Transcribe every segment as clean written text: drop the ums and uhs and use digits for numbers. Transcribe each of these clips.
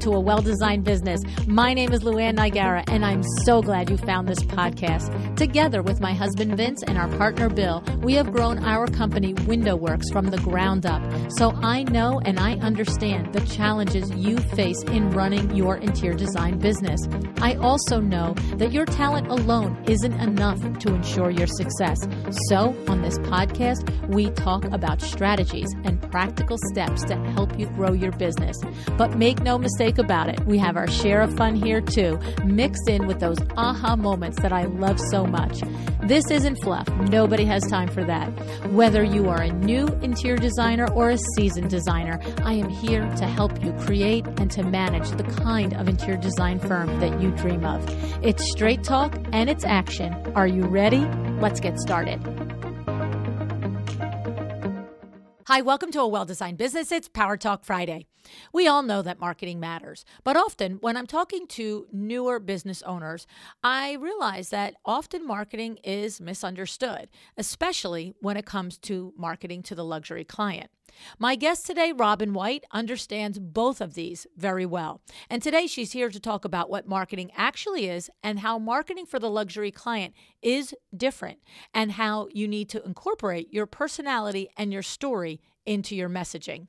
to A Well-Designed Business. My name is LuAnn Nigara, and I'm so glad you found this podcast. Together with my husband Vince and our partner Bill, we have grown our company WindowWorks from the ground up. So I know and I understand the challenges you face in running your interior design business. I also know that your talent alone isn't enough to ensure your success. So on this podcast, we talk about strategies and practical steps to help you grow your business. But make no mistake about it, we have our share of fun here too, mixed in with those aha moments that I love so much. This isn't fluff. Nobody has time for that. Whether you are a new interior designer or a seasoned designer, I am here to help you create and to manage the kind of interior design firm that you dream of. It's straight talk and it's action. Are you ready? Let's get started. Hi, welcome to A Well-Designed Business. It's Power Talk Friday. We all know that marketing matters, but often when I'm talking to newer business owners, I realize that often marketing is misunderstood, especially when it comes to marketing to the luxury client. My guest today, Robyn White, understands both of these very well. And today she's here to talk about what marketing actually is and how marketing for the luxury client is different and how you need to incorporate your personality and your story into your messaging.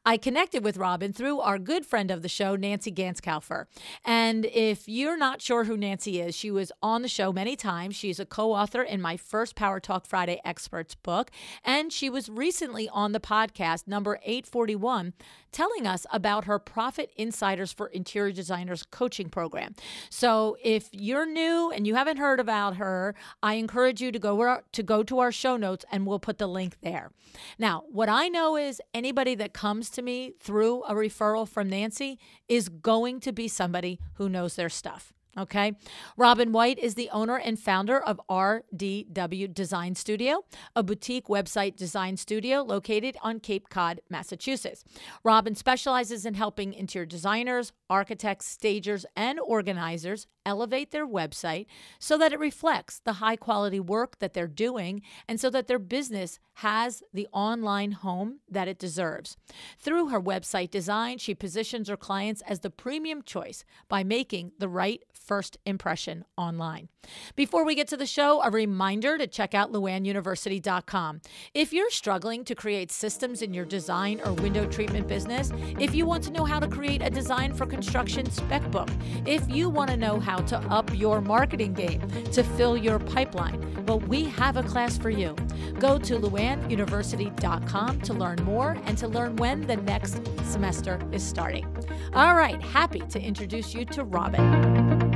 I connected with Robyn through our good friend of the show, Nancy Ganskaufer. And if you're not sure who Nancy is, she was on the show many times. She's a co-author in my first Power Talk Friday Experts book. And she was recently on the podcast, number 841, telling us about her Profit Insiders for Interior Designers coaching program. So if you're new and you haven't heard about her, I encourage you to go to our show notes and we'll put the link there. Now, what I know is anybody that comes to me through a referral from Nancy is going to be somebody who knows their stuff. Okay. Robyn White is the owner and founder of RDW Design Studio, a boutique website design studio located on Cape Cod, Massachusetts. Robyn specializes in helping interior designers, architects, stagers, and organizers elevate their website so that it reflects the high quality work that they're doing and so that their business has the online home that it deserves. Through her website design, she positions her clients as the premium choice by making the right first impression online. Before we get to the show, a reminder to check out LuAnnUniversity.com. If you're struggling to create systems in your design or window treatment business, if you want to know how to create a design for construction spec book, if you want to know how to up your marketing game to fill your pipeline, well, we have a class for you. Go to LuAnnUniversity.com to learn more and to learn when the next semester is starting. All right, happy to introduce you to Robyn.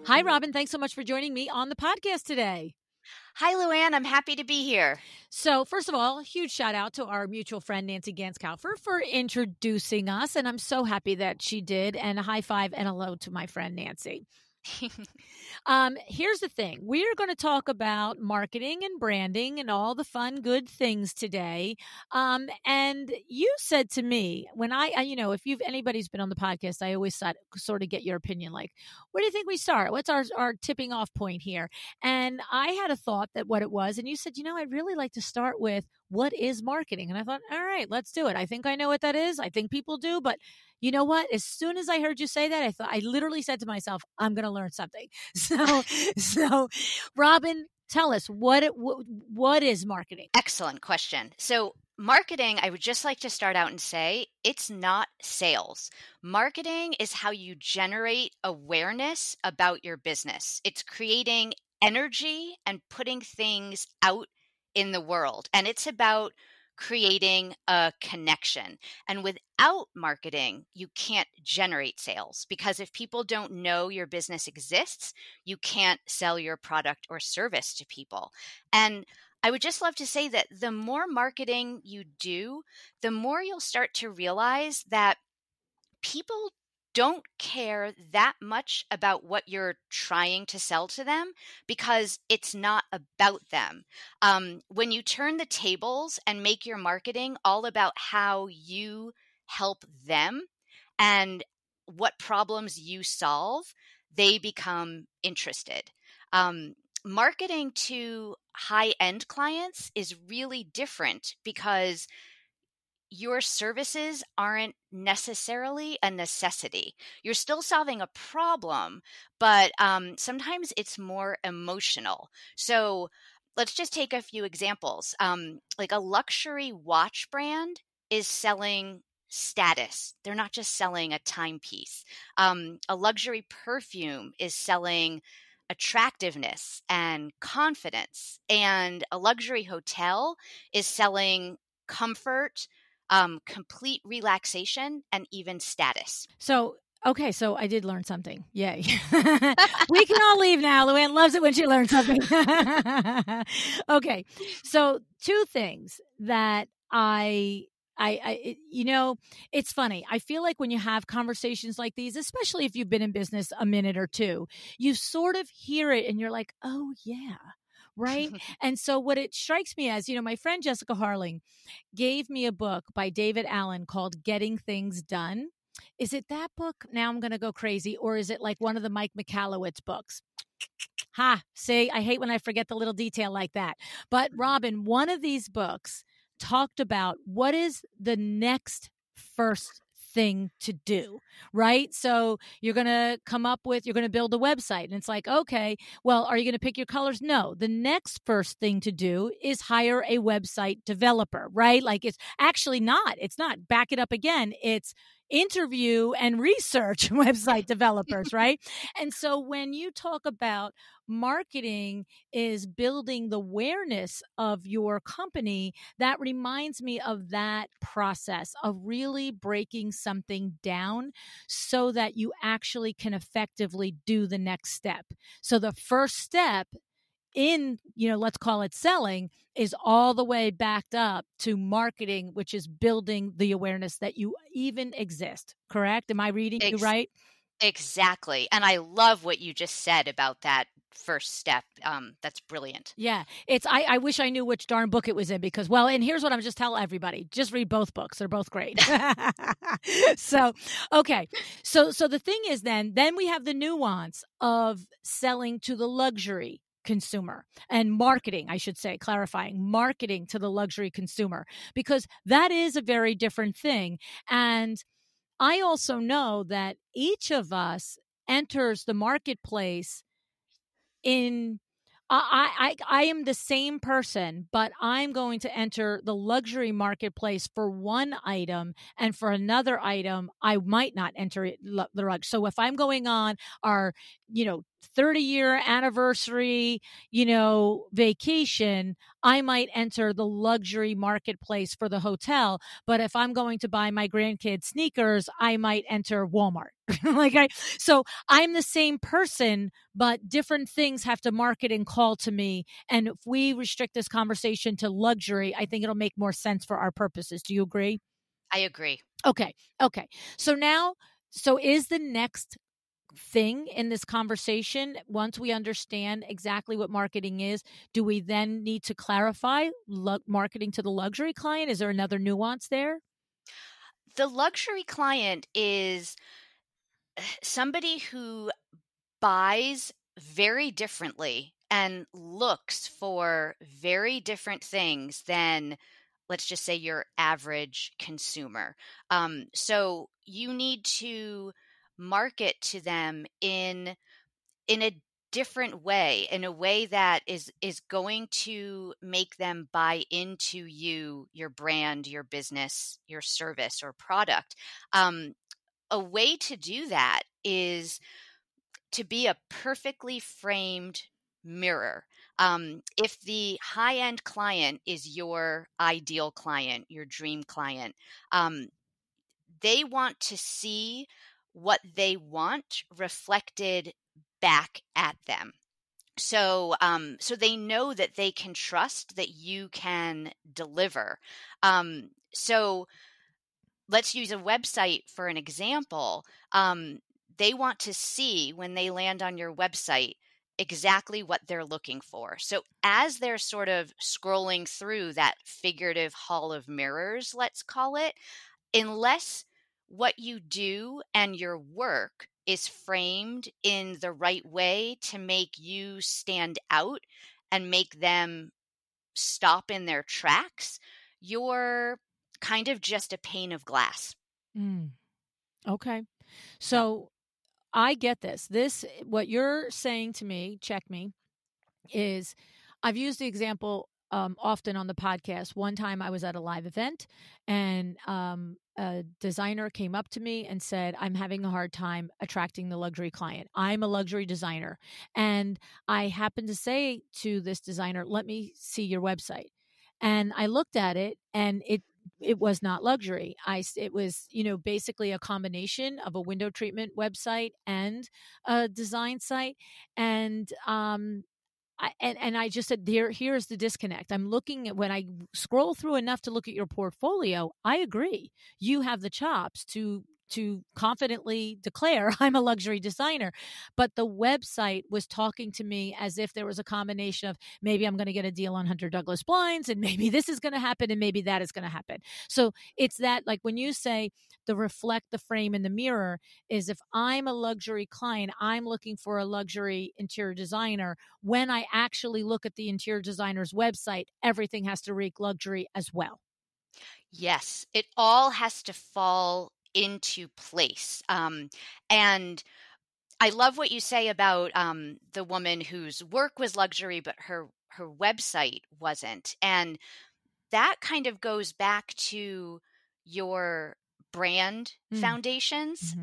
Hi, Robyn. Thanks so much for joining me on the podcast today. Hi, LuAnn. I'm happy to be here. So first of all, a huge shout out to our mutual friend, Nancy Ganskaufer, for introducing us. And I'm so happy that she did. And a high five and hello to my friend, Nancy. Here's the thing. We're going to talk about marketing and branding and all the fun, good things today. And you said to me when if anybody's been on the podcast, I always sort of get your opinion. Like, where do you think we start? What's our tipping off point here? And I had a thought that what it was, and you said, I'd really like to start with what is marketing? And I thought, all right, let's do it. I think I know what that is. I think people do, but you know what? As soon as I heard you say that, I literally said to myself, I'm going to learn something. So Robyn, tell us what is marketing? Excellent question. So marketing, I would just like to start out and say, it's not sales. Marketing is how you generate awareness about your business. It's creating energy and putting things out in the world. And it's about creating a connection. And without marketing, you can't generate sales because if people don't know your business exists, you can't sell your product or service to people. And I would just love to say that the more marketing you do, the more you'll start to realize that people don't care that much about what you're trying to sell to them because it's not about them. When you turn the tables and make your marketing all about how you help them and what problems you solve, they become interested. Marketing to high-end clients is really different because your services aren't necessarily a necessity. You're still solving a problem, but sometimes it's more emotional. So let's just take a few examples. Like a luxury watch brand is selling status. They're not just selling a timepiece. A luxury perfume is selling attractiveness and confidence. And a luxury hotel is selling comfort, complete relaxation, and even status. So, okay, so I did learn something. Yay. We can all leave now. LuAnn loves it when she learns something. Okay, so two things that it's funny. I feel like when you have conversations like these, especially if you've been in business a minute or two, you sort of hear it and you're like, oh, yeah. Right. And so what it strikes me as, my friend Jessica Harling gave me a book by David Allen called Getting Things Done. Is it that book? Now I'm going to go crazy. Or is it like one of the Mike Michalowicz books? See, I hate when I forget the little detail like that. But Robyn, one of these books talked about what is the next first thing to do, right? So you're going to build a website. And it's like, okay, well, are you going to pick your colors? No. The next first thing to do is hire a website developer, right? Like it's actually not. It's not. Back it up again. It's interview and research website developers, right? And so when you talk about marketing is building the awareness of your company, that reminds me of that process of really breaking something down so that you actually can effectively do the next step. So the first step in, let's call it selling, is all the way backed up to marketing, which is building the awareness that you even exist. Correct? Am I reading you right? Exactly. And I love what you just said about that first step. That's brilliant. Yeah. I wish I knew which darn book it was in because, and here's what I'm just telling everybody. Just read both books. They're both great. So, okay. So the thing is then we have the nuance of selling to the luxury consumer and marketing, I should say, clarifying marketing to the luxury consumer, because that is a very different thing. And I also know that each of us enters the marketplace in I am the same person, but I'm going to enter the luxury marketplace for one item, and for another item, I might not enter the luxury. So if I'm going on our, 30-year anniversary, vacation, I might enter the luxury marketplace for the hotel. But if I'm going to buy my grandkids sneakers, I might enter Walmart. So I'm the same person, but different things have to market and call to me. And if we restrict this conversation to luxury, I think it'll make more sense for our purposes. Do you agree? I agree. Okay. So is the next thing in this conversation, once we understand exactly what marketing is, do we then need to clarify marketing to the luxury client? Is there another nuance there? The luxury client is somebody who buys very differently and looks for very different things than, let's just say, your average consumer. So you need to market to them in a different way, in a way that is going to make them buy into you, your brand, your business, your service or product. A way to do that is to be a perfectly framed mirror. If the high-end client is your ideal client, your dream client, they want to see what they want reflected back at them. So they know that they can trust that you can deliver. So let's use a website for an example. They want to see when they land on your website exactly what they're looking for. So as they're sort of scrolling through that figurative hall of mirrors, let's call it, unless what you do and your work is framed in the right way to make you stand out and make them stop in their tracks, your kind of just a pane of glass. Mm. Okay. So I get this. What you're saying to me, check me, is I've used the example often on the podcast. One time I was at a live event and a designer came up to me and said, I'm having a hard time attracting the luxury client. I'm a luxury designer. And I happened to say to this designer, let me see your website. And I looked at it and it was not luxury. It was, basically a combination of a window treatment website and a design site. And I just said, here's the disconnect. I'm looking at, when I scroll through enough to look at your portfolio, I agree. You have the chops to confidently declare I'm a luxury designer. But the website was talking to me as if there was a combination of maybe I'm going to get a deal on Hunter Douglas blinds and maybe this is going to happen and maybe that is going to happen. So it's that, like when you say the reflect the frame in the mirror, is if I'm a luxury client, I'm looking for a luxury interior designer. When I actually look at the interior designer's website, everything has to reek luxury as well. Yes, it all has to fall into place. And I love what you say about the woman whose work was luxury, but her website wasn't. And that kind of goes back to your brand foundations,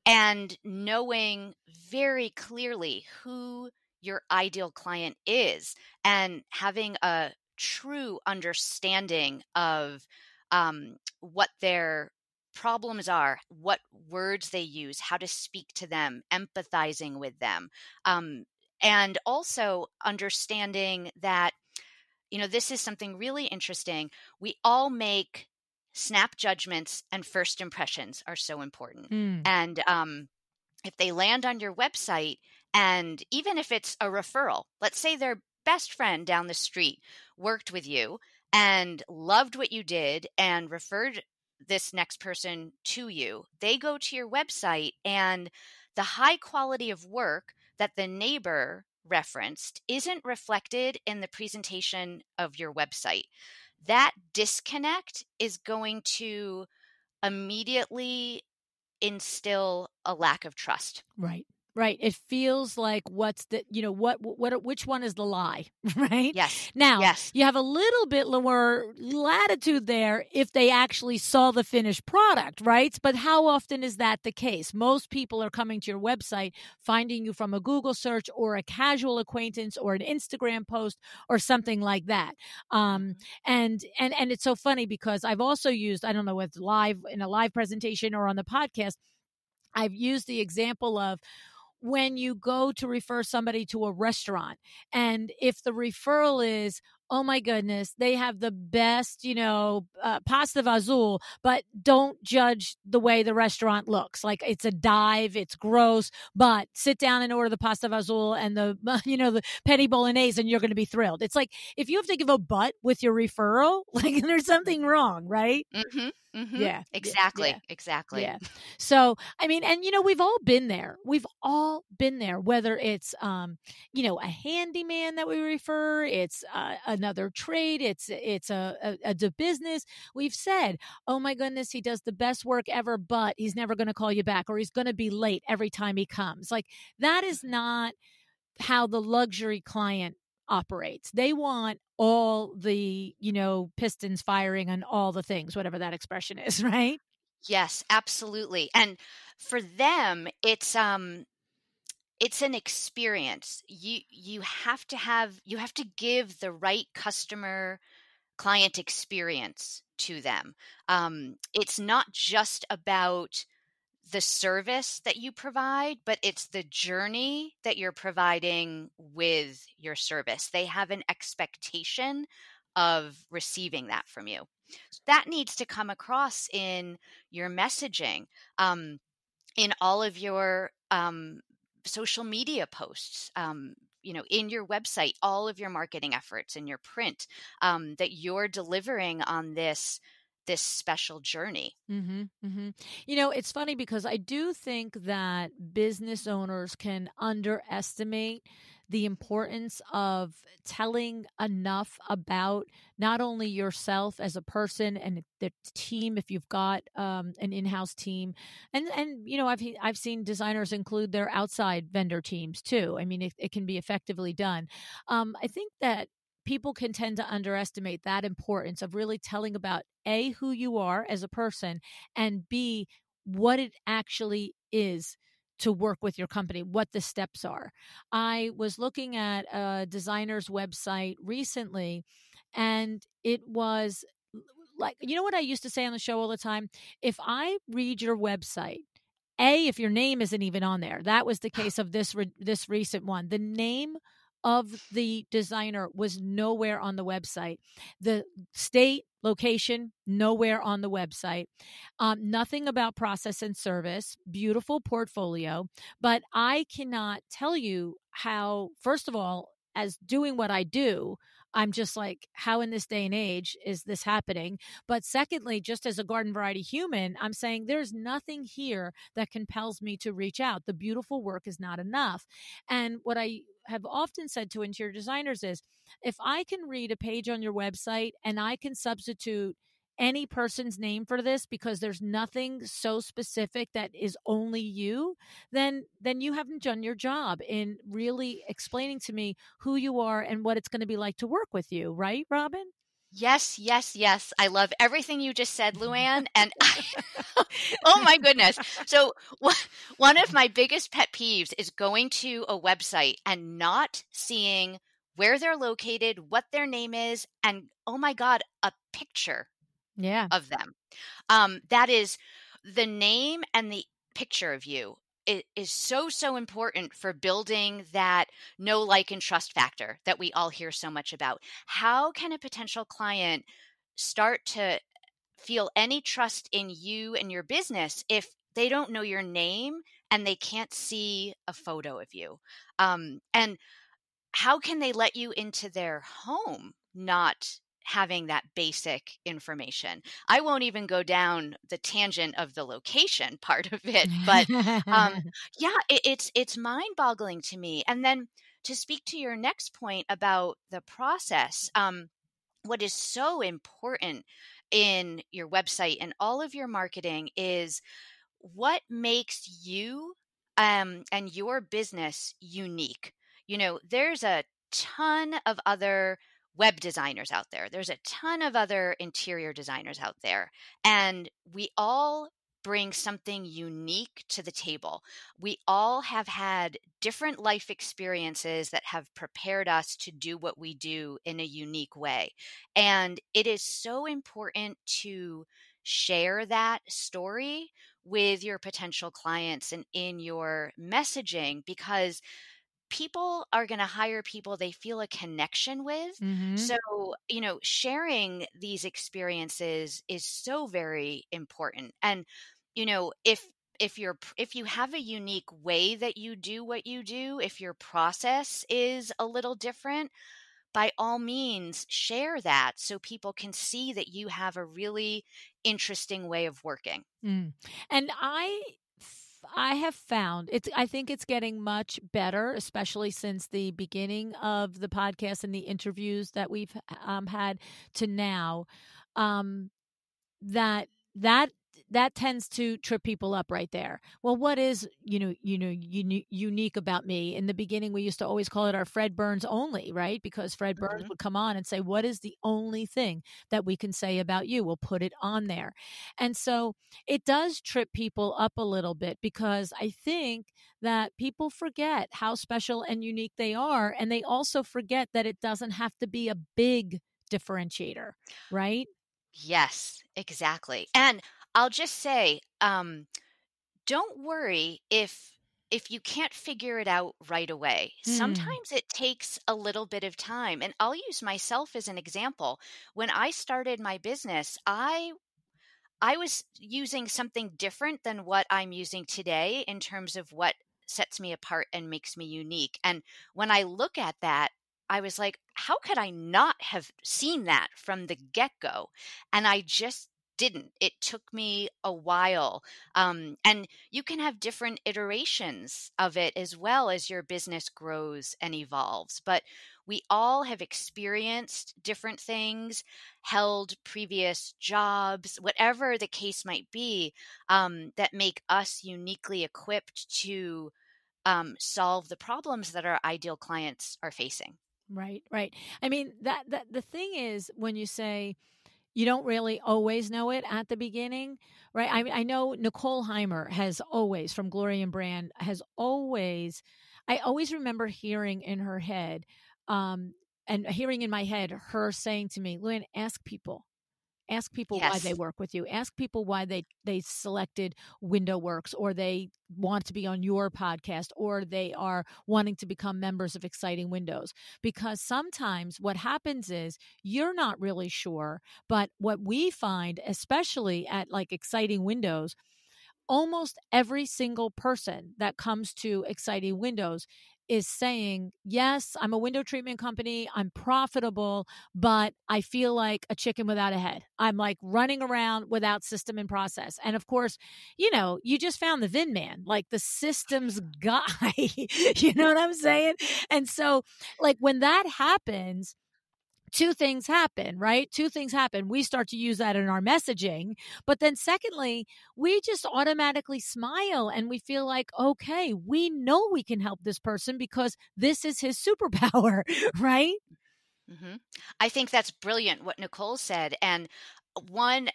and knowing very clearly who your ideal client is and having a true understanding of what their problems are, what words they use, how to speak to them, empathizing with them, and also understanding that, this is something really interesting. We all make snap judgments, and first impressions are so important. And if they land on your website, and even if it's a referral, let's say their best friend down the street worked with you and loved what you did and referred this next person to you, they go to your website and the high quality of work that the neighbor referenced isn't reflected in the presentation of your website. That disconnect is going to immediately instill a lack of trust. Right. Right. It feels like which one is the lie, right? Yes. Now, yes. You have a little bit lower latitude there if they actually saw the finished product, right? But how often is that the case? Most people are coming to your website, finding you from a Google search or a casual acquaintance or an Instagram post or something like that. And it's so funny because I've also used, I don't know, with in a live presentation or on the podcast, I've used the example of when you go to refer somebody to a restaurant, and if the referral is, oh my goodness, they have the best, pasta vazul, but don't judge the way the restaurant looks. Like it's a dive, it's gross, but sit down and order the pasta vazul and the, the penne bolognese and you're going to be thrilled. It's like, if you have to give a but with your referral, like there's something wrong, right? Mm-hmm. Mm-hmm. Yeah. Exactly. Yeah. Exactly. Yeah. So, I mean, and we've all been there. We've all been there, whether it's, a handyman that we refer, it's another trade, it's a business. We've said, oh my goodness, he does the best work ever, but he's never going to call you back, or he's going to be late every time he comes. Like that is not how the luxury client operates. They want all the, pistons firing on all the things, whatever that expression is, right? Yes, absolutely. And for them, it's an experience. You have to give the right customer client experience to them. It's not just about the service that you provide, but it's the journey that you're providing with your service. They have an expectation of receiving that from you. That needs to come across in your messaging, in all of your social media posts, in your website, all of your marketing efforts in your print, that you're delivering on this special journey. Mm-hmm, mm-hmm. It's funny because I do think that business owners can underestimate the importance of telling enough about not only yourself as a person and the team, if you've got an in-house team, and I've seen designers include their outside vendor teams too. I mean, it can be effectively done. I think that people can tend to underestimate that importance of really telling about A, who you are as a person, and B, what it actually is to work with your company, what the steps are. I was looking at a designer's website recently, and it was like, you know what I used to say on the show all the time? If I read your website, if your name isn't even on there, that was the case of this recent one. The name of the designer was nowhere on the website. The state, location, nowhere on the website. Nothing about process and service. Beautiful portfolio. But I cannot tell you how, first of all, as doing what I do, I'm just like, how in this day and age is this happening? But secondly, just as a garden variety human, I'm saying there's nothing here that compels me to reach out. The beautiful work is not enough. And what I have often said to interior designers is, if I can read a page on your website and I can substitute any person's name for this because there's nothing so specific that is only you, then you haven't done your job in really explaining to me who you are and what it's going to be like to work with you, right, Robyn? Yes, yes, yes. I love everything you just said, LuAnn. And oh my goodness. So one of my biggest pet peeves is going to a website and not seeing where they're located, what their name is, and oh my God, a picture of them. That is the name and the picture of you. It is so, so important for building that know, like, and trust factor that we all hear so much about. How can a potential client start to feel any trust in you and your business if they don't know your name and they can't see a photo of you? And how can they let you into their home not having that basic information? I won't even go down the tangent of the location part of it, but yeah, it's mind-boggling to me. And then to speak to your next point about the process, what is so important in your website and all of your marketing is what makes you and your business unique. You know, there's a ton of other web designers out there. There's a ton of other interior designers out there. And we all bring something unique to the table. We all have had different life experiences that have prepared us to do what we do in a unique way. And it is so important to share that story with your potential clients and in your messaging, because people are going to hire people they feel a connection with. Mm-hmm. So, you know, sharing these experiences is so very important. And, you know, if you have a unique way that you do what you do, if your process is a little different, by all means share that so people can see that you have a really interesting way of working. And I have found I think it's getting much better, especially since the beginning of the podcast and the interviews that we've had to now. That tends to trip people up right there. Well, what is unique about me? In the beginning, we used to always call it our Fred Burns only, right? Because Fred Burns would come on and say, "What is the only thing that we can say about you?" We'll put it on there, and so it does trip people up a little bit because I think that people forget how special and unique they are, and they also forget that it doesn't have to be a big differentiator, right? Yes, exactly. And I'll just say, don't worry if you can't figure it out right away. Sometimes it takes a little bit of time. And I'll use myself as an example. When I started my business, I was using something different than what I'm using today in terms of what sets me apart and makes me unique. And when I look at that, I was like, how could I not have seen that from the get-go? And I just didn't. It took me a while. And you can have different iterations of it as well as your business grows and evolves. But we all have experienced different things, held previous jobs, whatever the case might be, that make us uniquely equipped to solve the problems that our ideal clients are facing. Right, right. I mean, that the thing is when you say you don't really always know it at the beginning, right? I know Nicole Heimer has always, from Glory and Brand, has always, I always remember hearing in her head, and hearing in my head her saying to me, LuAnn, ask people why they Yes. work with you. Ask people why they selected Window Works, or they want to be on your podcast, or they are wanting to become members of Exciting Windows. Because sometimes what happens is you're not really sure, but what we find, especially at like Exciting Windows, almost every single person that comes to Exciting Windows is saying, yes, I'm a window treatment company. I'm profitable, but I feel like a chicken without a head. I'm like running around without system and process. And of course, you just found the VIN man, like the systems guy. You know what I'm saying? And so, like, when that happens, two things happen, right? Two things happen. We start to use that in our messaging. But then secondly, we just automatically smile and we feel like, okay, we know we can help this person because this is his superpower, right? Hmm. I think that's brilliant what Nicole said. And one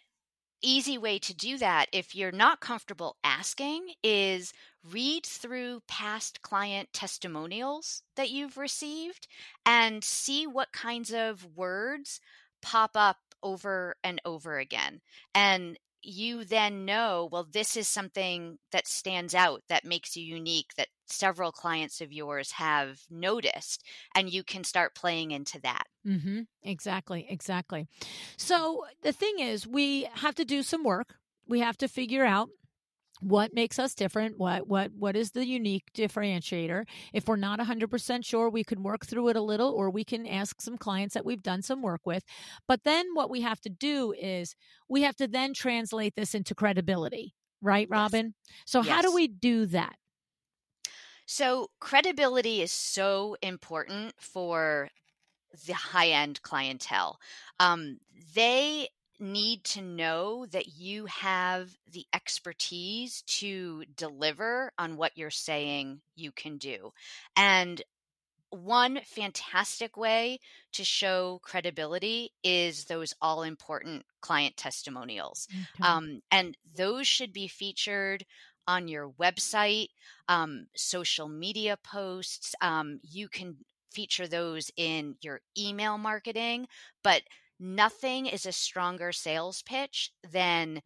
easy way to do that, if you're not comfortable asking, is read through past client testimonials that you've received and see what kinds of words pop up over and over again. And you then know, well, this is something that stands out, that makes you unique, that several clients of yours have noticed, and you can start playing into that. Mm-hmm. Exactly. Exactly. So the thing is, we have to do some work. We have to figure out what makes us different, what is the unique differentiator. If we're not 100% sure, we can work through it a little, or we can ask some clients that we've done some work with. But then what we have to do is we have to then translate this into credibility, right, Yes. Robyn? So how do Yes. we do that? So credibility is so important for the high-end clientele. Um, they need to know that you have the expertise to deliver on what you're saying you can do. And one fantastic way to show credibility is those all important client testimonials. Okay. And those should be featured on your website, social media posts. You can feature those in your email marketing, but nothing is a stronger sales pitch than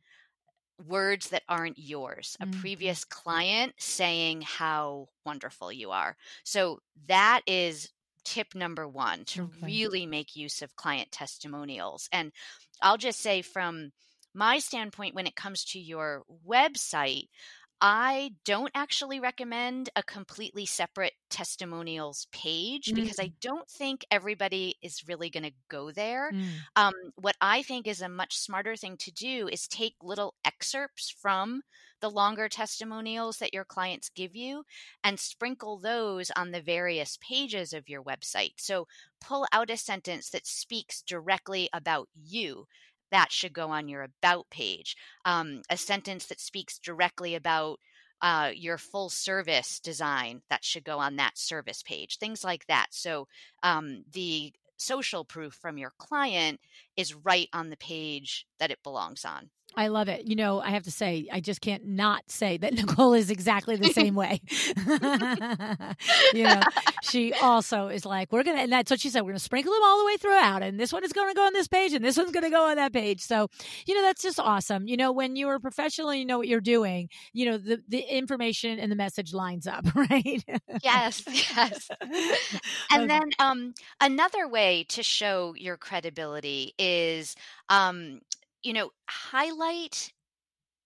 words that aren't yours, a Okay. previous client saying how wonderful you are. So that is tip number one, to Okay. really make use of client testimonials. And I'll just say, from my standpoint, when it comes to your website, I don't actually recommend a completely separate testimonials page because I Mm, don't think everybody is really going to go there. mm, What I think is a much smarter thing to do is take little excerpts from the longer testimonials that your clients give you and sprinkle those on the various pages of your website. So pull out a sentence that speaks directly about you. That should go on your about page. A sentence that speaks directly about your full service design, that should go on that service page, things like that. So the social proof from your client is right on the page that it belongs on. I love it. I have to say, I just can't not say that Nicole is exactly the same way. you know, she also is like, and that's what she said, we're going to sprinkle them all the way throughout. And this one is going to go on this page and this one's going to go on that page. So, that's just awesome. When you're a professional, you know what you're doing, the information and the message lines up, right? Yes, yes. And Okay. then another way to show your credibility is, highlight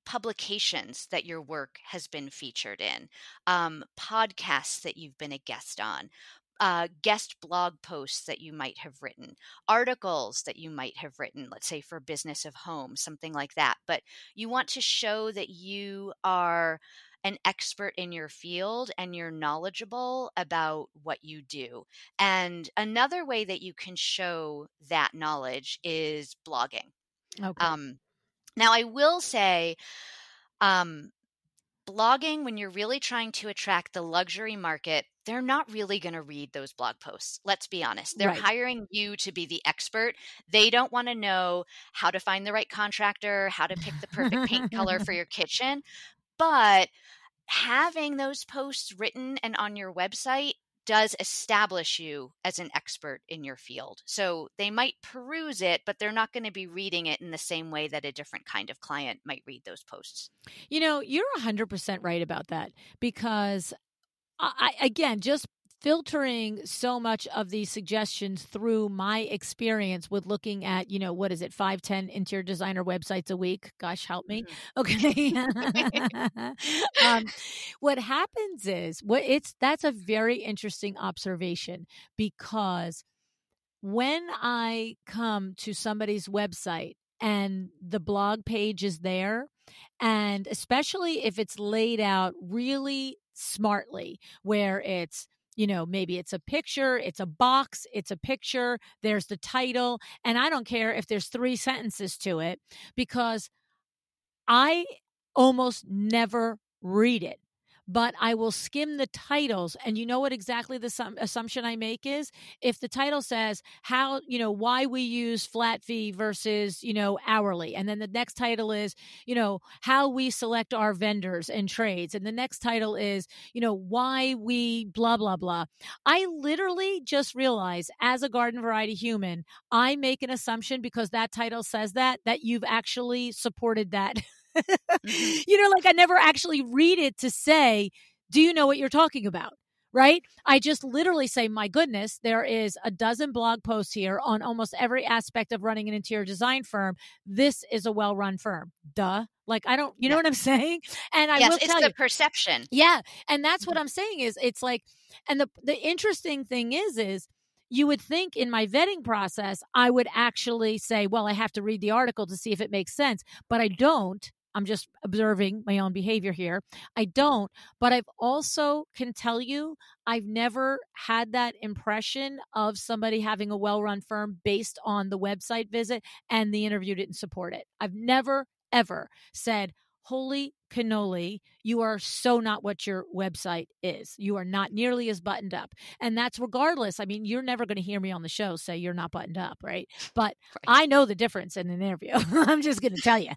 publications that your work has been featured in, podcasts that you've been a guest on. guest blog posts that you might have written, articles that you might have written, let's say for Business of Home, something like that. But you want to show that you are an expert in your field and you're knowledgeable about what you do. And another way that you can show that knowledge is blogging. Okay. Now, I will say, blogging, when you're really trying to attract the luxury market, they're not really going to read those blog posts. Let's be honest. They're Right. hiring you to be the expert. They don't want to know how to find the right contractor, how to pick the perfect paint color for your kitchen. But having those posts written and on your website does establish you as an expert in your field. So they might peruse it, but they're not going to be reading it in the same way that a different kind of client might read those posts. You're 100% right about that, because again, just filtering so much of these suggestions through my experience with looking at, what is it, 5-10 interior designer websites a week? Gosh, help me. Okay. What happens is that's a very interesting observation, because when I come to somebody's website and the blog page is there, and especially if it's laid out really smartly, where it's, maybe it's a picture, it's a box, it's a picture, there's the title, and I don't care if there's 3 sentences to it, because I almost never read it. But I will skim the titles, and you know what exactly the assumption I make is? If the title says how, why we use flat fee versus, hourly, and then the next title is, how we select our vendors and trades, and the next title is, why we blah, blah, blah. I literally just realize, as a garden variety human, I make an assumption because that title says that you've actually supported that. Like I never actually read it to say, do you know what you're talking about? Right? I just literally say, my goodness, there is a dozen blog posts here on almost every aspect of running an interior design firm. This is a well-run firm. Duh. Like, I don't, you know what I'm saying? And I will tell you. It's the perception. Yeah. And that's what I'm saying is, it's like, and the interesting thing is, you would think in my vetting process, I would actually say, well, I have to read the article to see if it makes sense, but I don't. I'm just observing my own behavior here. I don't, but I've also can tell you, I've never had that impression of somebody having a well-run firm based on the website visit and the interview didn't support it. I've never, ever said, holy cannoli, you are so not what your website is. You are not nearly as buttoned up. And that's regardless. I mean, you're never going to hear me on the show say you're not buttoned up, right? But I know the difference in an interview. I'm just going to tell you.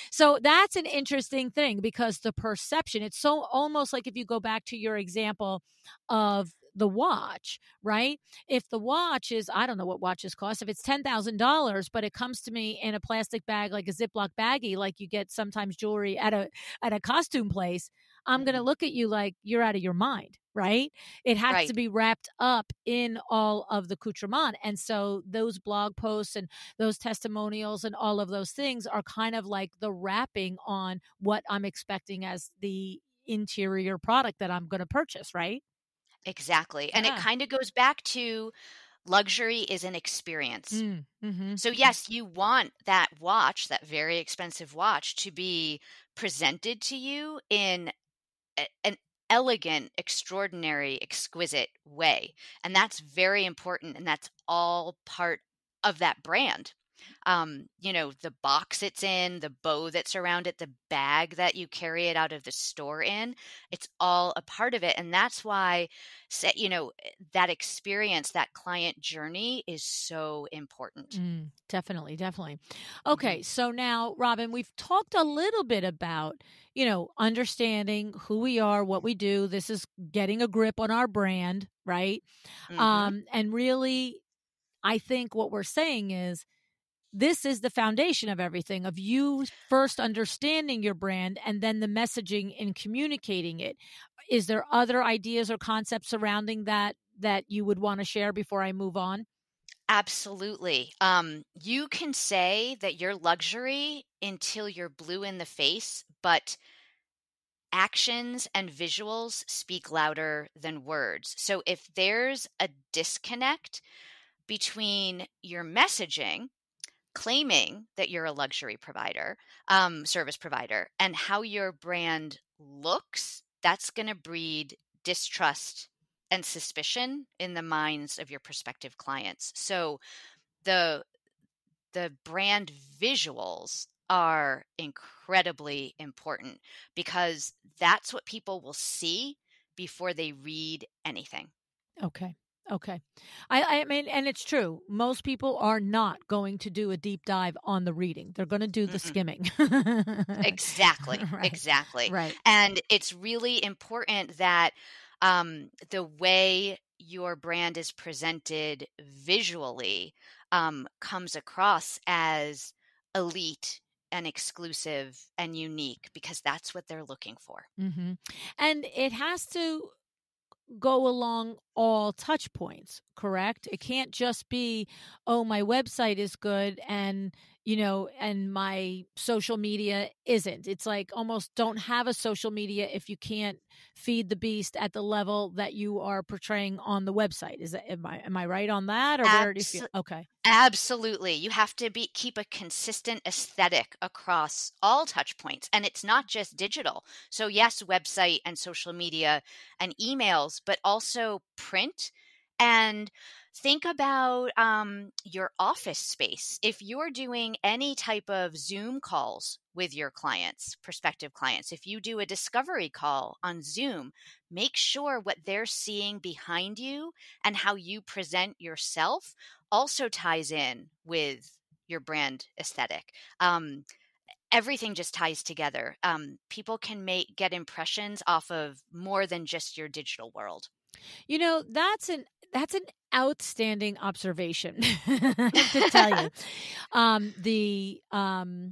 So that's an interesting thing, because the perception, it's so almost like if you go back to your example of the watch, right? If the watch is, I don't know what watches cost, if it's $10,000, but it comes to me in a plastic bag, like a Ziploc baggie, like you get sometimes jewelry at a costume place, I'm going to look at you like you're out of your mind, right? It has to be wrapped up in all of the accoutrement. And so those blog posts and those testimonials and all of those things are kind of like the wrapping on what I'm expecting as the interior product that I'm going to purchase, right? Exactly. And it kind of goes back to luxury is an experience. So yes, you want that watch, that very expensive watch, to be presented to you in an elegant, extraordinary, exquisite way. And that's very important. And that's all part of that brand. The box it's in, the bow that's around it, the bag that you carry it out of the store in, it's all a part of it. And that's why, that experience, that client journey is so important. Definitely. Okay. So now, Robyn, we've talked a little bit about, understanding who we are, what we do. This is getting a grip on our brand, right? And really, I think what we're saying is, this is the foundation of everything, of you first understanding your brand and then the messaging and communicating it. Is there other ideas or concepts surrounding that you would want to share before I move on? Absolutely. You can say that you're luxury until you're blue in the face, but actions and visuals speak louder than words. So if there's a disconnect between your messaging, claiming that you're a luxury provider, service provider, and how your brand looks, that's going to breed distrust and suspicion in the minds of your prospective clients. So the brand visuals are incredibly important because that's what people will see before they read anything. Okay. Okay. I mean, and it's true. Most people are not going to do a deep dive on the reading. They're going to do the Mm-mm. skimming. Exactly. Right. Exactly. Right. And it's really important that the way your brand is presented visually comes across as elite and exclusive and unique because that's what they're looking for. Mm-hmm. And it has to go along all touch points, correct? It can't just be, oh, my website is good and, and my social media isn't. It's like almost don't have a social media if you can't feed the beast at the level that you are portraying on the website. Am I right on that? Or where do you feel? Okay. Absolutely. You have to keep a consistent aesthetic across all touch points. And it's not just digital. So yes, website and social media and emails, but also print. And think about your office space. If you're doing any type of Zoom calls with your clients, prospective clients, if you do a discovery call on Zoom, make sure what they're seeing behind you and how you present yourself also ties in with your brand aesthetic. Everything just ties together. People can get impressions off of more than just your digital world. That's an outstanding observation. I have to tell you,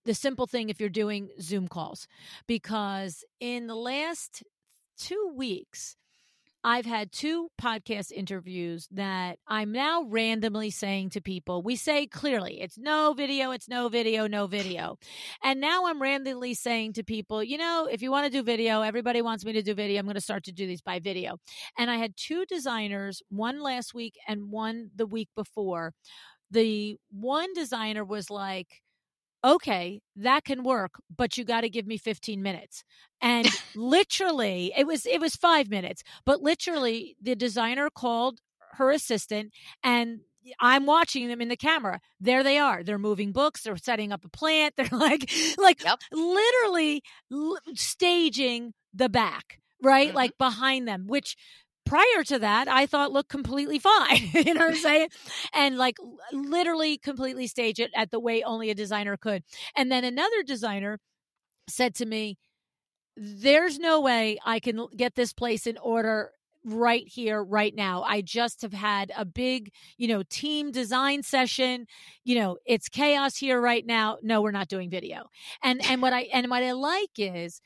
the simple thing if you're doing Zoom calls, because in the last 2 weeks, I've had 2 podcast interviews that I'm now randomly saying to people, we say clearly, it's no video, no video. And now I'm randomly saying to people, if you want to do video, everybody wants me to do video. I'm going to start to do these by video. And I had 2 designers, one last week and one the week before. The one designer was like, okay, that can work, but you got to give me 15 minutes. And literally it was 5 minutes, but literally the designer called her assistant and I'm watching them in the camera. There they are. They're moving books. They're setting up a plant. They're like Yep. literally staging the back, right? Mm-hmm. Like behind them, which prior to that, I thought looked completely fine. You know what I'm saying? And like literally completely stage it at the way only a designer could. And then another designer said to me, there's no way I can get this place in order right here, right now. I just have had a big, team design session. It's chaos here right now. No, we're not doing video. And what I like is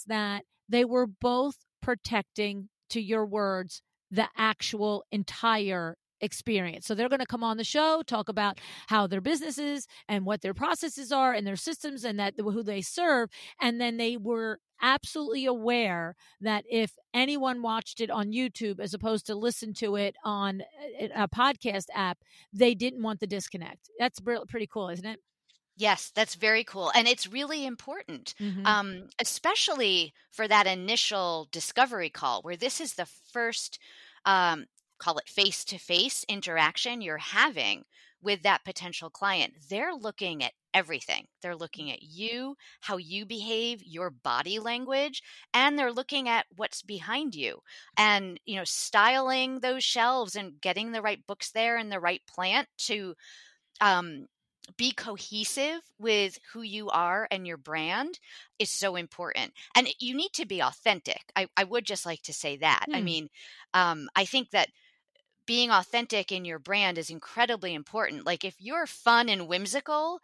that they were both protecting, to your words, the actual entire experience. So they're going to come on the show, talk about how their business is and what their processes are and their systems and that who they serve. And then they were absolutely aware that if anyone watched it on YouTube as opposed to listen to it on a podcast app, they didn't want the disconnect. That's pretty cool, isn't it? Yes, that's very cool. And it's really important, especially for that initial discovery call where this is the first, call it face-to-face interaction you're having with that potential client. They're looking at everything. They're looking at you, how you behave, your body language, and they're looking at what's behind you. And, styling those shelves and getting the right books there and the right plant to be cohesive with who you are and your brand is so important. And you need to be authentic. I would just like to say that. I mean, I think that being authentic in your brand is incredibly important. Like if you're fun and whimsical,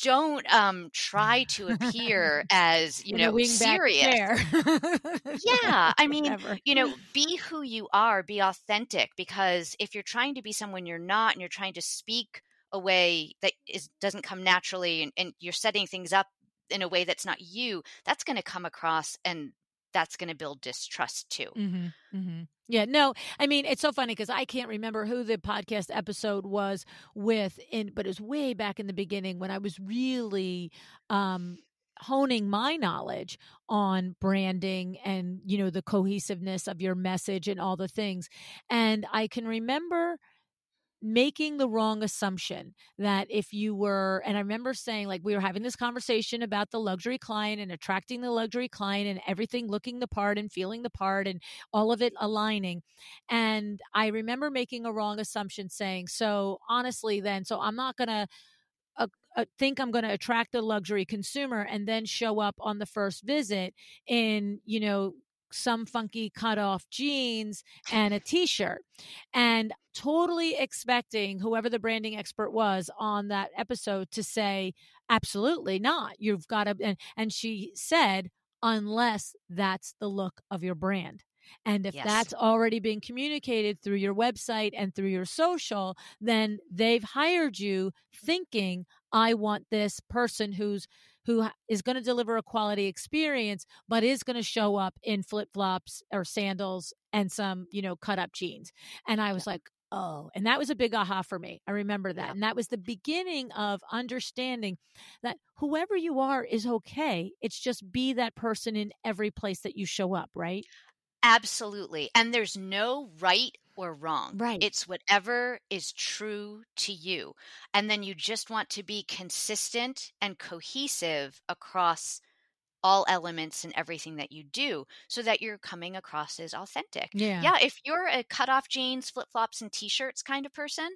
don't try to appear as, serious. Yeah. I mean, be who you are, be authentic, because if you're trying to be someone you're not and you're trying to speak a way that doesn't come naturally and you're setting things up in a way that's not you, that's going to come across and that's going to build distrust too. Mm-hmm, mm-hmm. Yeah, no, I mean, it's so funny because I can't remember who the podcast episode was with, but it was way back in the beginning when I was really honing my knowledge on branding and, the cohesiveness of your message and all the things. And I can remember making the wrong assumption that if you were, and I remember saying, like, we were having this conversation about the luxury client and attracting the luxury client and everything looking the part and feeling the part and all of it aligning. And I remember making a wrong assumption saying, so honestly, then, so I'm not going to think I'm going to attract the luxury consumer and then show up on the first visit in, some funky cutoff jeans and a t-shirt, and totally expecting whoever the branding expert was on that episode to say, absolutely not. You've got to, and she said, unless that's the look of your brand. And if Yes. that's already been communicated through your website and through your social, then they've hired you thinking, I want this person who is going to deliver a quality experience, but is going to show up in flip-flops or sandals and some, cut up jeans. And I was like, oh, and that was a big aha for me. I remember that. Yeah. And that was the beginning of understanding that whoever you are is okay. It's just be that person in every place that you show up, right? Absolutely. And there's no right or wrong. Right. It's whatever is true to you. And then you just want to be consistent and cohesive across all elements and everything that you do so that you're coming across as authentic. Yeah. If you're a cutoff jeans, flip-flops, and t-shirts kind of person,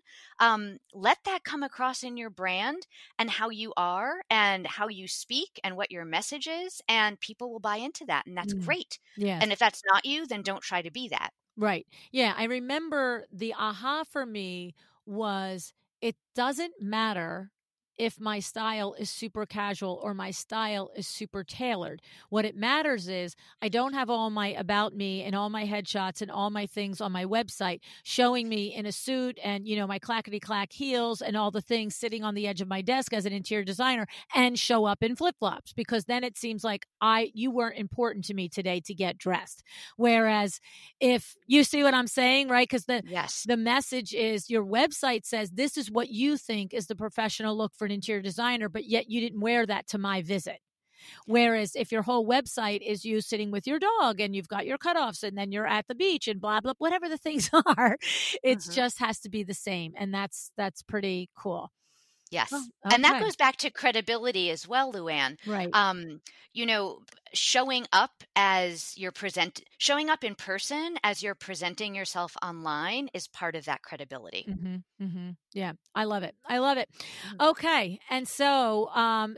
let that come across in your brand and how you are and how you speak and what your message is, and people will buy into that, and that's great. Yeah. And if that's not you, then don't try to be that. Right. Yeah. I remember the aha for me was it doesn't matter if my style is super casual or my style is super tailored. What it matters is I don't have all my about me and all my headshots and all my things on my website showing me in a suit and, my clackety clack heels and all the things sitting on the edge of my desk as an interior designer and show up in flip flops, because then it seems like you weren't important to me today to get dressed. Whereas if you see what I'm saying, right? Because the message is your website says this is what you think is the professional look for an interior designer, but yet you didn't wear that to my visit. Whereas if your whole website is you sitting with your dog and you've got your cutoffs and then you're at the beach and blah, blah, whatever the things are, it just has to be the same. And that's pretty cool. Yes. Oh, okay. And that goes back to credibility as well, LuAnn. Right. Showing up in person as you're presenting yourself online is part of that credibility. Mm-hmm, mm-hmm. Yeah. I love it. Okay. And so,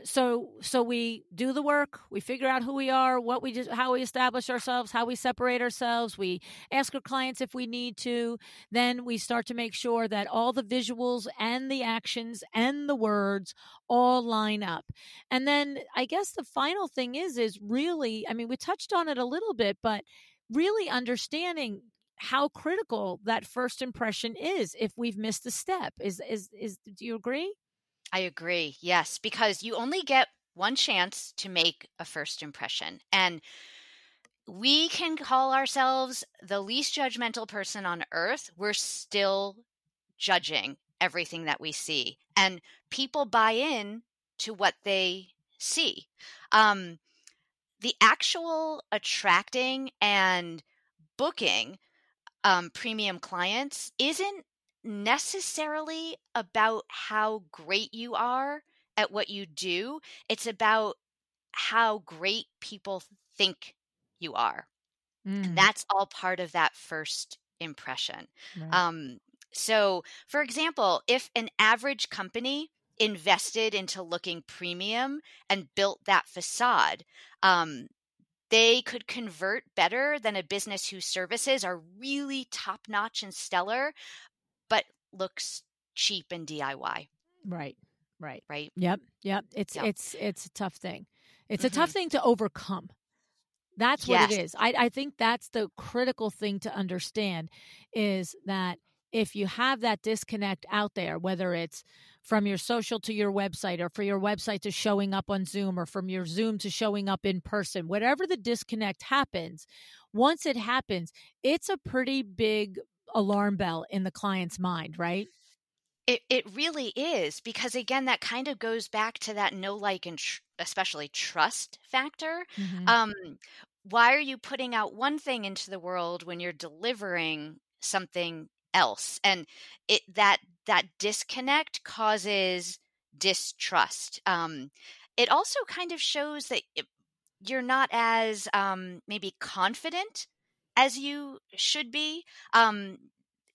so we do the work, we figure out who we are, how we establish ourselves, how we separate ourselves. We ask our clients if we need to. Then we start to make sure that all the visuals and the actions and the words all line up. And then I guess the final thing is really, I mean, we touched on it a little bit, but really understanding how critical that first impression is if we've missed a step. Do you agree? I agree. Yes, because you only get one chance to make a first impression. And we can call ourselves the least judgmental person on earth. We're still judging everything that we see, and people buy in to what they see. The actual attracting and booking premium clients isn't necessarily about how great you are at what you do. It's about how great people think you are. And that's all part of that first impression. Right. So, for example, if an average company invested into looking premium and built that facade, they could convert better than a business whose services are really top-notch and stellar, but looks cheap and DIY. Right. Yep. It's a tough thing. It's a tough thing to overcome. That's what it is. I think that's the critical thing to understand, is that if you have that disconnect out there, whether it's from your social to your website, or for your website to showing up on Zoom, or from your Zoom to showing up in person, whatever the disconnect happens, once it happens, it's a pretty big alarm bell in the client's mind, right? It really is, because again, that kind of goes back to that know, like, and especially trust factor. Mm-hmm. Um, why are you putting out one thing into the world when you're delivering something else? And that disconnect causes distrust. It also kind of shows that you're not as maybe confident as you should be.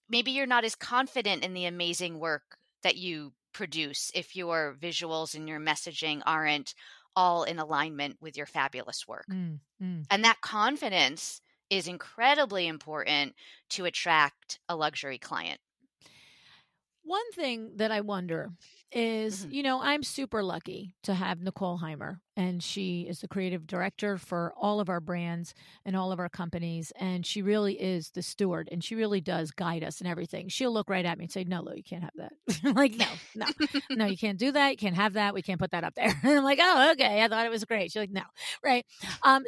Maybe you're not as confident in the amazing work that you produce if your visuals and your messaging aren't all in alignment with your fabulous work. Mm-hmm. And that confidence is incredibly important to attract a luxury client. One thing that I wonder is, Mm-hmm. I'm super lucky to have Nicole Heimer, and she is the creative director for all of our brands and all of our companies. And she really is the steward, and she really does guide us in everything. She'll look right at me and say, "No, Lou, you can't have that." I'm like, no, you can't do that. You can't have that. We can't put that up there. And I'm like, "Oh, okay. I thought it was great." She's like, "No." Right.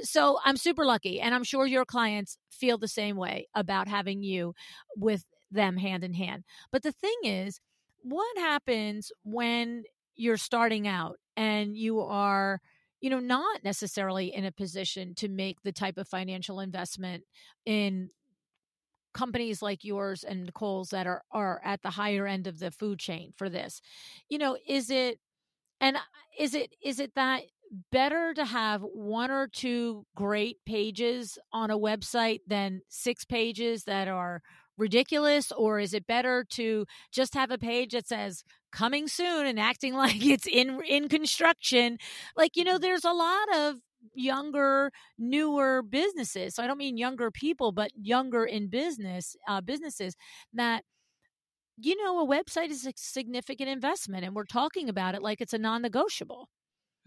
So I'm super lucky. And I'm sure your clients feel the same way about having you with them hand in hand. But the thing is, what happens when you're starting out and you are, not necessarily in a position to make the type of financial investment in companies like yours and Nicole's that are at the higher end of the food chain for this? Is it and is it that better to have one or two great pages on a website than 6 pages that are ridiculous? Or is it better to just have a page that says coming soon and acting like it's in construction? Like, there's a lot of younger, newer businesses. So I don't mean younger people, but younger in businesses that a website is a significant investment, and we're talking about it like it's a non-negotiable.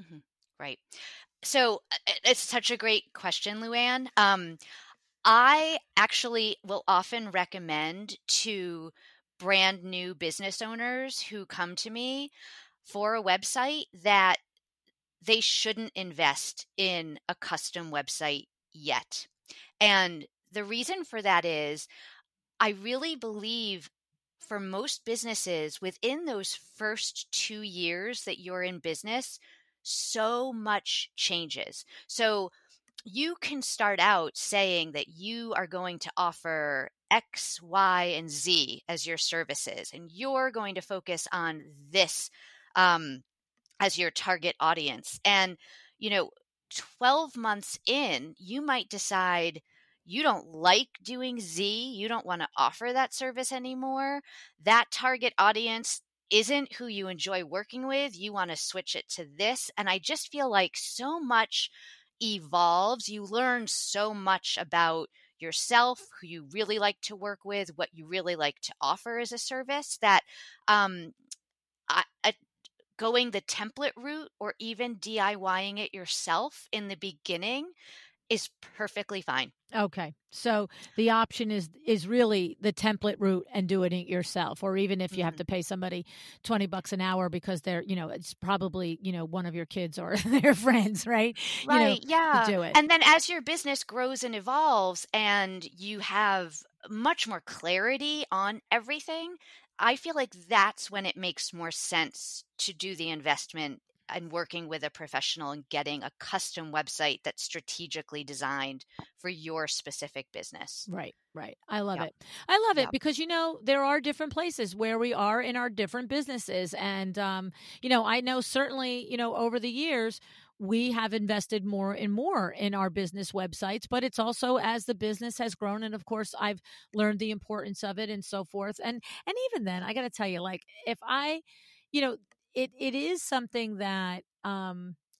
Mm-hmm. Right. So it's such a great question, LuAnn. I actually will often recommend to brand new business owners who come to me for a website that they shouldn't invest in a custom website yet. And the reason for that is I really believe for most businesses, within those first 2 years that you're in business, so much changes. So you can start out saying that you are going to offer X, Y, and Z as your services, and you're going to focus on this as your target audience. And, you know, 12 months in, you might decide you don't like doing Z, you don't want to offer that service anymore. That target audience isn't who you enjoy working with. You want to switch it to this. And I just feel like so much evolves. You learn so much about yourself, who you really like to work with, what you really like to offer as a service, that um, I going the template route or even DIYing it yourself in the beginning is perfectly fine. Okay. So the option is really the template route and doing it yourself, or even if you have Mm-hmm. to pay somebody $20 an hour because they're, it's probably, one of your kids or their friends, right? Right. To Yeah. do it. And then as your business grows and evolves and you have much more clarity on everything, I feel like that's when it makes more sense to do the investment and working with a professional and getting a custom website that's strategically designed for your specific business. Right, right. I love Yep. it. I love it Yep. because, there are different places where we are in our different businesses. And, I know certainly, over the years, we have invested more and more in our business websites, but it's also as the business has grown. And of course, I've learned the importance of it and so forth. And even then, I got to tell you, like, if I, you know, it is something that,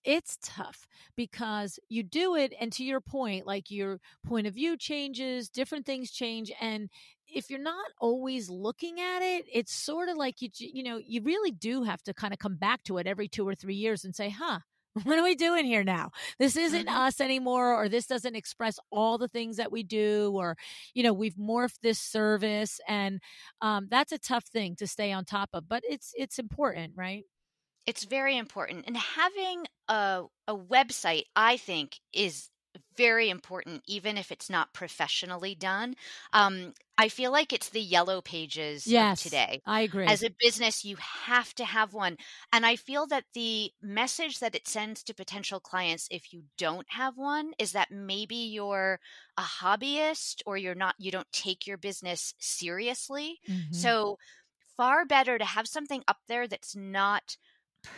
it's tough because you do it. And to your point, like your point of view changes, different things change. And if you're not always looking at it, it's sort of like you really do have to kind of come back to it every 2 or 3 years and say, huh, What are we doing here now? This isn't us anymore, or this doesn't express all the things that we do, or, we've morphed this service. And that's a tough thing to stay on top of, but it's important, right? It's very important. And having a website, I think, is very important, even if it's not professionally done. I feel like it's the yellow pages of Yes, today. I agree. As a business, you have to have one. And I feel that the message that it sends to potential clients if you don't have one is that maybe you're a hobbyist, or you don't take your business seriously. Mhm. So far better to have something up there that's not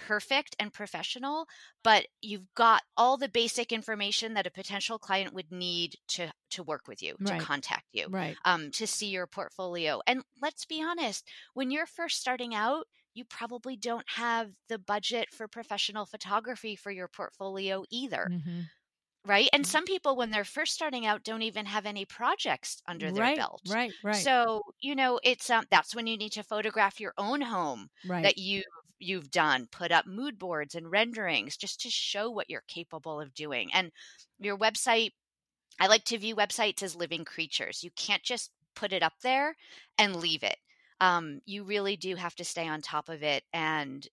perfect and professional, but you've got all the basic information that a potential client would need to work with you, to Right. contact you, Right. to see your portfolio. And let's be honest, when you're first starting out, you probably don't have the budget for professional photography for your portfolio either. Mhm. Right. And some people, when they're first starting out, don't even have any projects under their Right. belt. Right. Right. So, it's that's when you need to photograph your own home Right. that you've done, put up mood boards and renderings just to show what you're capable of doing. And your website, I like to view websites as living creatures. You can't just put it up there and leave it. You really do have to stay on top of it and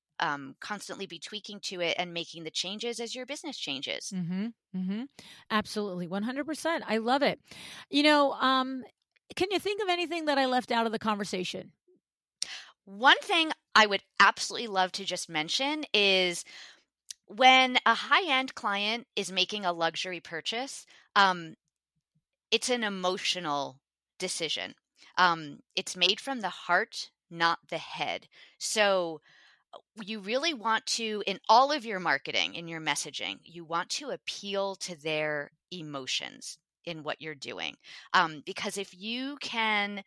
constantly be tweaking to it and making the changes as your business changes. Mm-hmm. Mm-hmm. Absolutely. 100%. I love it. Can you think of anything that I left out of the conversation? One thing I would absolutely love to just mention is when a high-end client is making a luxury purchase, it's an emotional decision. It's made from the heart, not the head. So you really want to, in all of your marketing, in your messaging, you want to appeal to their emotions in what you're doing. Because if you can,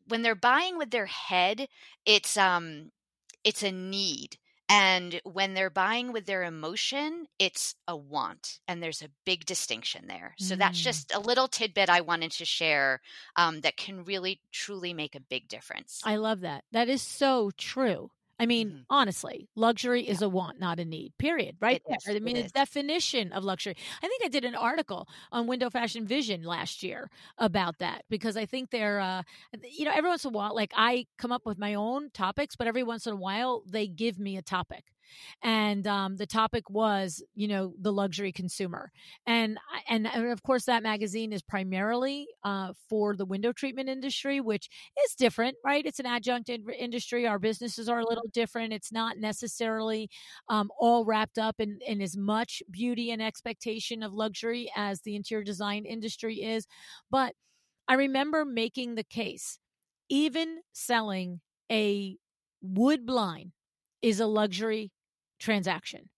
when they're buying with their head, it's a need. And when they're buying with their emotion, it's a want. And there's a big distinction there. So that's just a little tidbit I wanted to share that can really, truly make a big difference. I love that. That is so true. I mean, honestly, luxury is a want, not a need, period. Right there. I mean, the definition of luxury. I think I did an article on Window Fashion Vision last year about that, because I think they're, every once in a while, like I come up with my own topics, but every once in a while they give me a topic. And the topic was, the luxury consumer. And of course, that magazine is primarily for the window treatment industry, which is different, right? It's an adjunct industry. Our businesses are a little different. It's not necessarily all wrapped up in as much beauty and expectation of luxury as the interior design industry is. But I remember making the case, even selling a wood blind is a luxury transaction,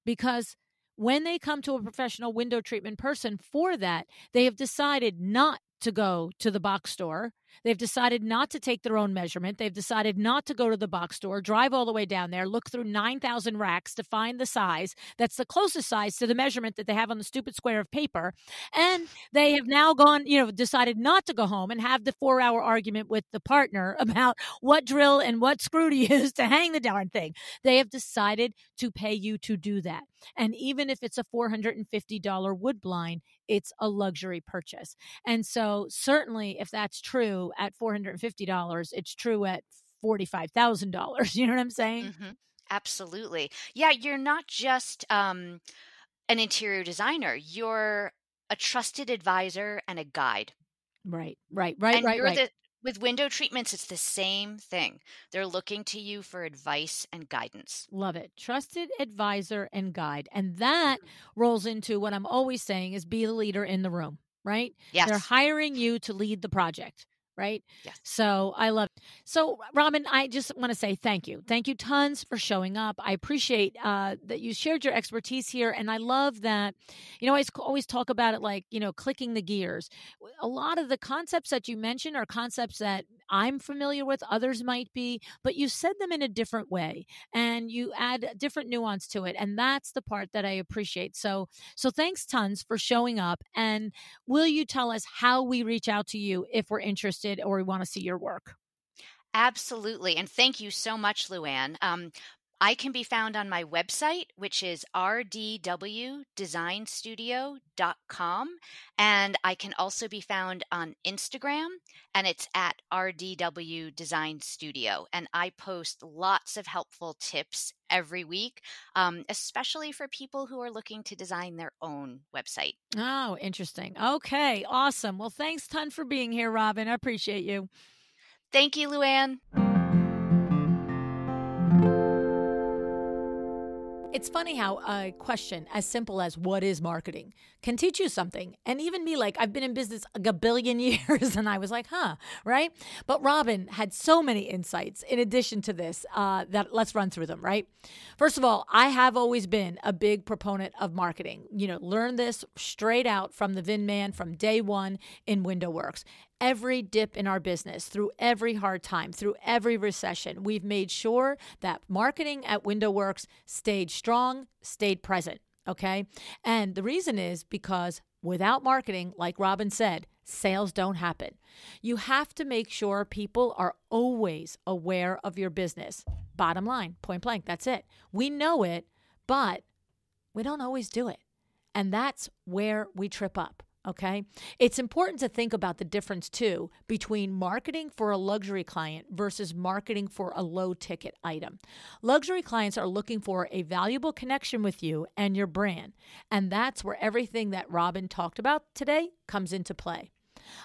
because when they come to a professional window treatment person for that, they have decided not to go to the box store. They've decided not to take their own measurement. They've decided not to go to the box store, drive all the way down there, look through 9,000 racks to find the size that's the closest size to the measurement that they have on the stupid square of paper. And they have now gone, decided not to go home and have the 4-hour argument with the partner about what drill and what screw to use to hang the darn thing. They have decided to pay you to do that. And even if it's a $450 wood blind, it's a luxury purchase. And so certainly if that's true at $450, it's true at $45,000. You know what I'm saying? Mm-hmm. Absolutely. Yeah, you're not just an interior designer. You're a trusted advisor and a guide. Right. With window treatments, it's the same thing. They're looking to you for advice and guidance. Love it. Trusted advisor and guide. And that rolls into what I'm always saying is be the leader in the room, right? Yes. They're hiring you to lead the project. Right? Yes. So I love it. So Robyn, I just want to say thank you. Thank you tons for showing up. I appreciate that you shared your expertise here. And I love that, I always talk about it like, clicking the gears. A lot of the concepts that you mentioned are concepts that I'm familiar with, others might be, but you said them in a different way and you add different nuance to it. And that's the part that I appreciate. So thanks tons for showing up. And will you tell us how we reach out to you if we're interested or we want to see your work? Absolutely. And thank you so much, LuAnn. I can be found on my website, which is rdwdesignstudio.com. And I can also be found on Instagram, and it's at RDW Design Studio. And I post lots of helpful tips every week, especially for people who are looking to design their own website. Oh, interesting. Okay, awesome. Well, thanks ton for being here, Robyn. I appreciate you. Thank you, LuAnn. It's funny how a question as simple as what is marketing can teach you something. And even me, like, I've been in business a billion years and I was like, right? But Robyn had so many insights in addition to this that let's run through them, right? First of all, I have always been a big proponent of marketing. Learn this straight out from the Vin Man from day one in WindowWorks. Every dip in our business, through every hard time, through every recession, we've made sure that marketing at WindowWorks stayed strong, stayed present, okay? And the reason is because without marketing, like Robyn said, sales don't happen. You have to make sure people are always aware of your business. Bottom line, point blank, that's it. We know it, but we don't always do it. And that's where we trip up. Okay. It's important to think about the difference too between marketing for a luxury client versus marketing for a low ticket item. Luxury clients are looking for a valuable connection with you and your brand. And that's where everything that Robyn talked about today comes into play.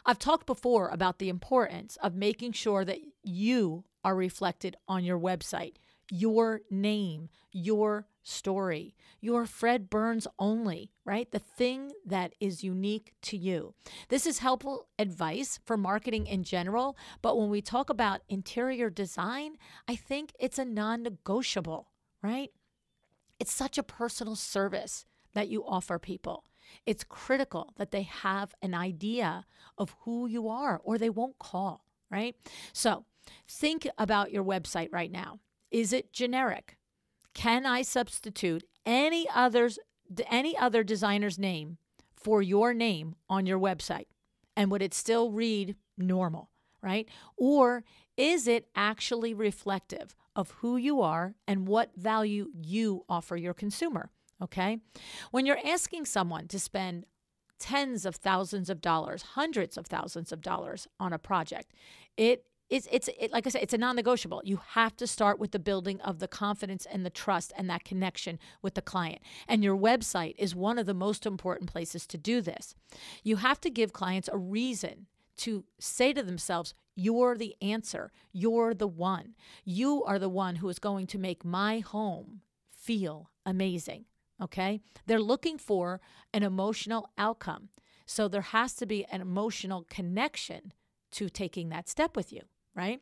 I've talked before about the importance of making sure that you are reflected on your website, your name, your story, your Fred Burns only, right? The thing that is unique to you. This is helpful advice for marketing in general, but when we talk about interior design, I think it's a non-negotiable, right? It's such a personal service that you offer people. It's critical that they have an idea of who you are or they won't call, right? So think about your website right now. Is it generic? Can I substitute any other designer's name for your name on your website? And would it still read normal, right? Or is it actually reflective of who you are and what value you offer your consumer? Okay. When you're asking someone to spend tens of thousands of dollars, hundreds of thousands of dollars on a project, it's like I said, it's a non-negotiable. You have to start with the building of the confidence and the trust and that connection with the client. And your website is one of the most important places to do this. You have to give clients a reason to say to themselves, you're the answer. You're the one. You are the one who is going to make my home feel amazing. Okay? They're looking for an emotional outcome. So there has to be an emotional connection to taking that step with you, right?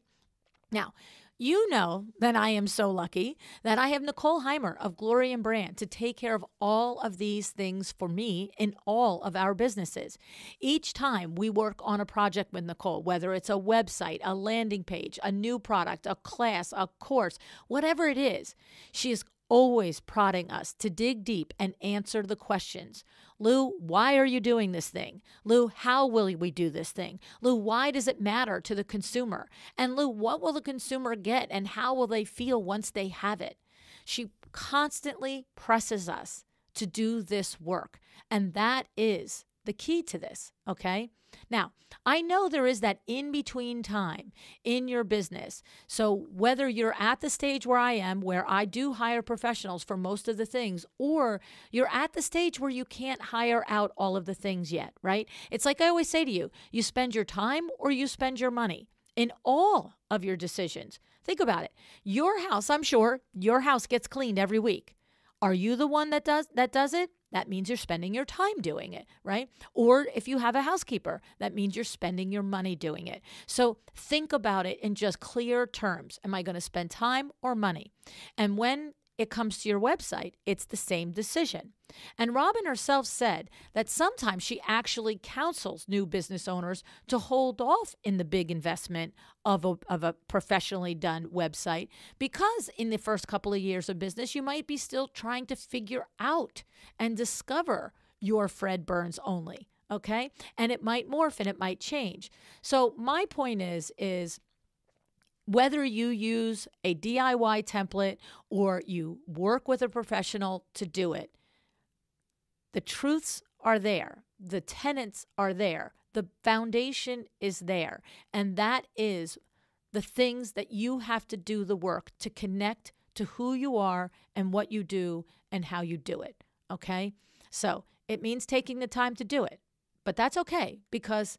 Now, you know that I am so lucky that I have Nicole Heimer of Glory and Brand to take care of all of these things for me in all of our businesses. Each time we work on a project with Nicole, whether it's a website, a landing page, a new product, a class, a course, whatever it is, she is always prodding us to dig deep and answer the questions. Lu, why are you doing this thing? Lu, how will we do this thing? Lu, why does it matter to the consumer? And Lu, what will the consumer get and how will they feel once they have it? She constantly presses us to do this work. And that is the key to this, okay? Now, I know there is that in-between time in your business. So whether you're at the stage where I am, where I do hire professionals for most of the things, or you're at the stage where you can't hire out all of the things yet, right? It's like I always say to you, you spend your time or you spend your money in all of your decisions. Think about it. Your house, I'm sure, your house gets cleaned every week. Are you the one that does it? That means you're spending your time doing it, right? Or if you have a housekeeper, that means you're spending your money doing it. So think about it in just clear terms. Am I going to spend time or money? And when it comes to your website, it's the same decision. And Robyn herself said that sometimes she actually counsels new business owners to hold off in the big investment of a professionally done website because in the first couple of years of business, you might be still trying to figure out and discover your Fred Burns only, okay? And it might morph and it might change. So my point is whether you use a DIY template or you work with a professional to do it, the truths are there. The tenets are there. The foundation is there. And that is the things that you have to do the work to connect to who you are and what you do and how you do it. Okay? So it means taking the time to do it. But that's okay, because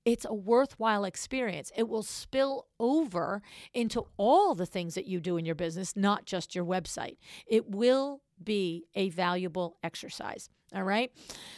it's a worthwhile experience. It will spill over into all the things that you do in your business, not just your website. It will be a valuable exercise. All right?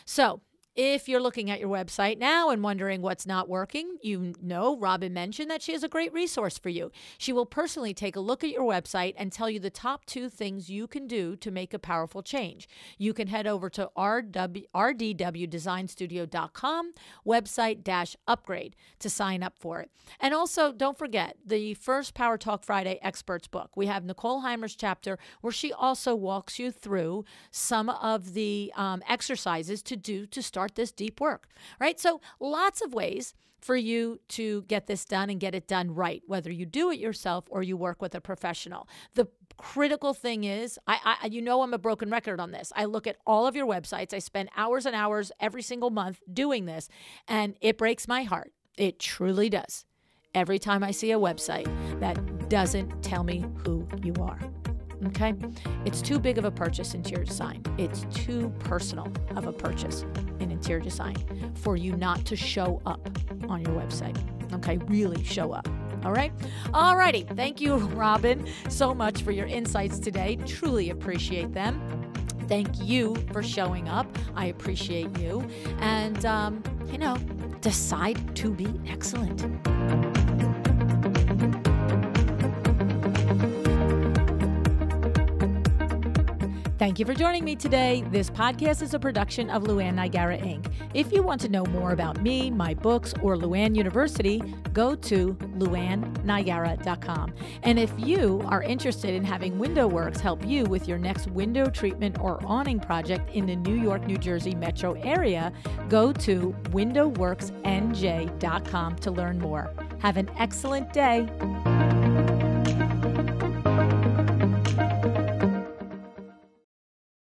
So if you're looking at your website now and wondering what's not working, you know Robyn mentioned that she has a great resource for you. She will personally take a look at your website and tell you the top 2 things you can do to make a powerful change. You can head over to rdwdesignstudio.com website-upgrade to sign up for it. And also, don't forget the first Power Talk Friday Experts book. We have Nicole Heimer's chapter where she also walks you through some of the exercises to do to start this deep work, right? So lots of ways for you to get this done and get it done right, whether you do it yourself or you work with a professional. The critical thing is, I'm a broken record on this. I look at all of your websites. I spend hours and hours every single month doing this, and it breaks my heart. It truly does. Every time I see a website that doesn't tell me who you are. Okay? It's too big of a purchase in interior design. It's too personal of a purchase in interior design for you not to show up on your website. Okay? Really show up. All right? All righty. Thank you, Robyn, so much for your insights today. Truly appreciate them. Thank you for showing up. I appreciate you. And, decide to be excellent. Thank you for joining me today. This podcast is a production of LuAnn Nigara, Inc. If you want to know more about me, my books, or LuAnn University, go to LuAnnNigara.com. And if you are interested in having WindowWorks help you with your next window treatment or awning project in the New York, New Jersey metro area, go to WindowWorksNJ.com to learn more. Have an excellent day.